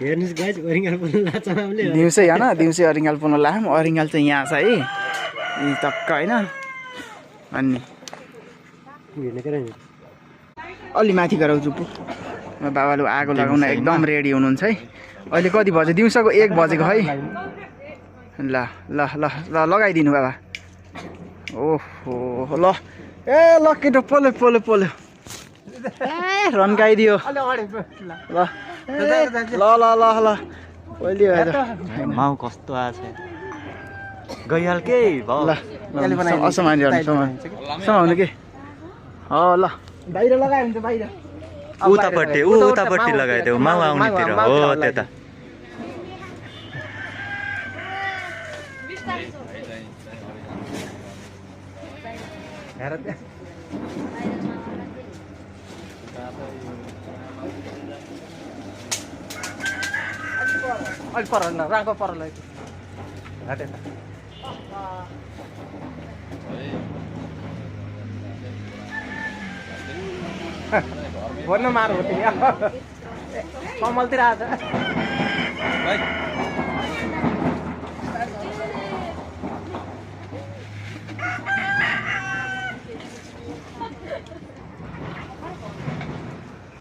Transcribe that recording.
हेर्नुस् गाइस अरिङ्गाल पुल्नु लाचमामले दिउँसै हैन दिउँसै अरिङ्गाल पुल्नु लाम अरिङ्गाल चाहिँ यहाँ छ है यी टक्क हैन अनि हेर्ने के अलि माथि गराउँछु पु बाबाले आगो लगाउन एकदम रेडी हुनुहुन्छ है अहिले कति बज्यो दिउँसोको 1 बजेको है ल ल ल ल लगाइदिनु बाबा ओहो ल ए ल केटो पोल्यो पोल्यो पोल्यो ए रन्काइदियो ल ल ल ल ल पोल्यो माउ कस्तो आछ गइहाल्के भाउ ल असमानी समाउनु के हो ल बाहिर लगायो भने बाहिर उतापट्टि लगाइदेऊ माउ आउनेतिर हो त्यता अलि पर राको पर ल भन्न मार हो कमलतिर आज